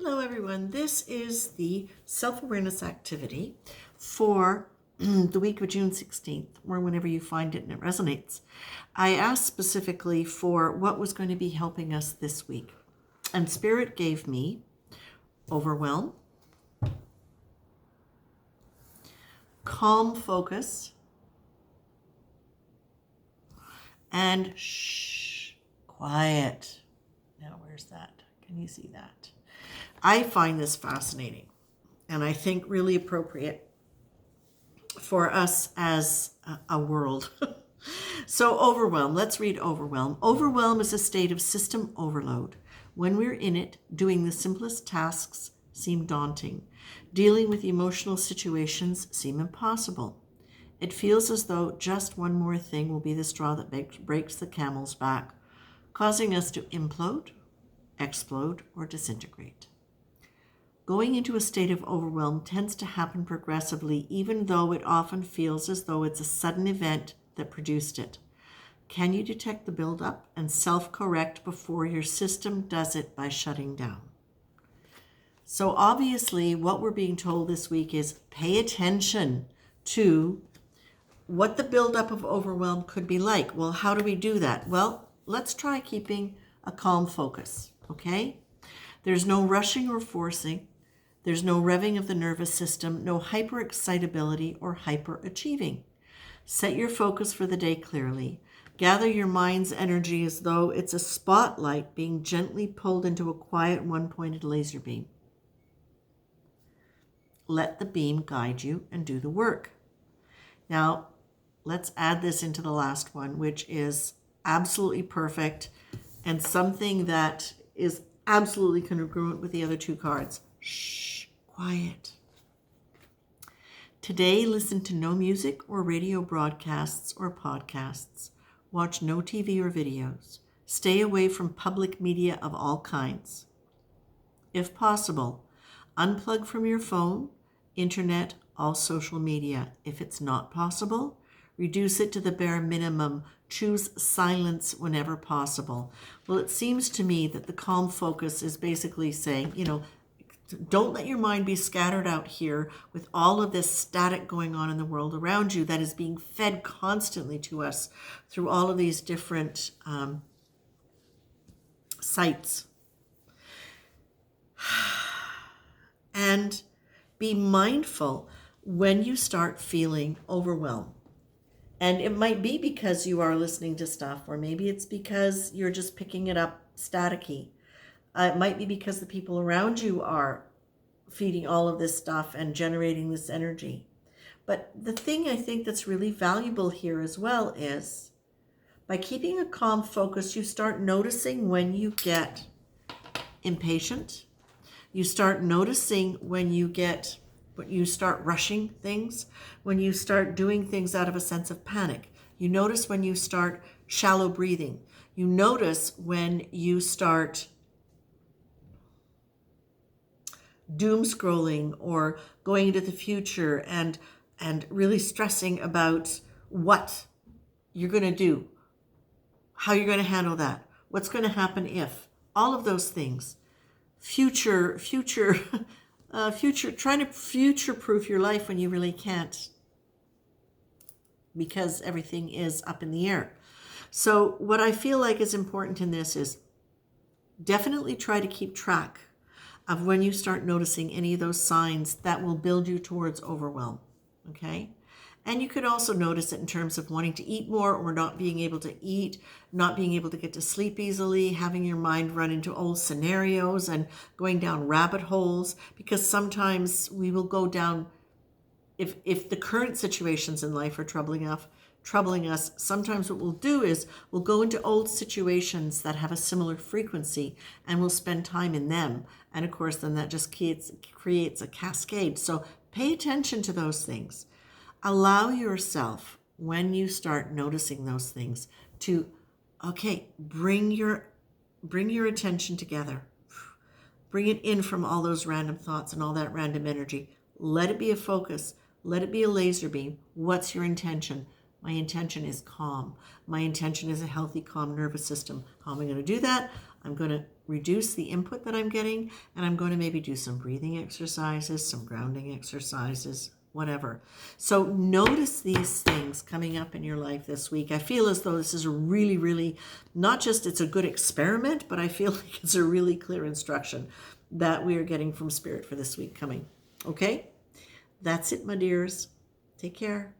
Hello everyone, this is the self-awareness activity for the week of June 16th, or whenever you find it and it resonates. I asked specifically for what was going to be helping us this week. And Spirit gave me overwhelm, calm focus, and quiet. Now where's that? Can you see that? I find this fascinating and I think really appropriate for us as a world. So overwhelm, let's read overwhelm. Overwhelm is a state of system overload. When we're in it, doing the simplest tasks seem daunting. Dealing with emotional situations seem impossible. It feels as though just one more thing will be the straw that breaks the camel's back, causing us to implode, explode, or disintegrate. Going into a state of overwhelm tends to happen progressively, even though it often feels as though it's a sudden event that produced it. Can you detect the buildup and self-correct before your system does it by shutting down? So obviously, what we're being told this week is pay attention to what the buildup of overwhelm could be like. Well, how do we do that? Well, let's try keeping a calm focus, okay? There's no rushing or forcing. There's no revving of the nervous system, no hyper-excitability or hyper-achieving. Set your focus for the day clearly. Gather your mind's energy as though it's a spotlight being gently pulled into a quiet one-pointed laser beam. Let the beam guide you and do the work. Now, let's add this into the last one, which is absolutely perfect and something that is absolutely congruent with the other two cards. Shh, quiet. Today, listen to no music or radio broadcasts or podcasts. Watch no TV or videos. Stay away from public media of all kinds. If possible, unplug from your phone, internet, all social media. If it's not possible, reduce it to the bare minimum. Choose silence whenever possible. Well, it seems to me that the calm focus is basically saying, don't let your mind be scattered out here with all of this static going on in the world around you that is being fed constantly to us through all of these different sites. And be mindful when you start feeling overwhelmed. And it might be because you are listening to stuff, or maybe it's because you're just picking it up staticky. It might be because the people around you are feeding all of this stuff and generating this energy. But the thing I think that's really valuable here as well is by keeping a calm focus, you start noticing when you get impatient. You start noticing when you start rushing things, when you start doing things out of a sense of panic. You notice when you start shallow breathing. You notice when you start doom scrolling or going into the future and really stressing about what you're going to do, how you're going to handle that, what's going to happen if, all of those things. Future, trying to future-proof your life when you really can't because everything is up in the air. So what I feel like is important in this is definitely try to keep track of when you start noticing any of those signs that will build you towards overwhelm, okay? And you could also notice it in terms of wanting to eat more or not being able to eat, not being able to get to sleep easily, having your mind run into old scenarios and going down rabbit holes, because sometimes we will go down, if the current situations in life are troubling us, sometimes what we'll do is we'll go into old situations that have a similar frequency and we'll spend time in them. And of course, then that just creates a cascade. So pay attention to those things. Allow yourself, when you start noticing those things, to, bring your attention together. Bring it in from all those random thoughts and all that random energy. Let it be a focus. Let it be a laser beam. What's your intention? My intention is calm. My intention is a healthy, calm nervous system. How am I going to do that? I'm going to reduce the input that I'm getting, and I'm going to maybe do some breathing exercises, some grounding exercises, whatever. So notice these things coming up in your life this week. I feel as though this is a really, really, not just it's a good experiment, but I feel like it's a really clear instruction that we are getting from Spirit for this week coming. Okay? That's it, my dears. Take care.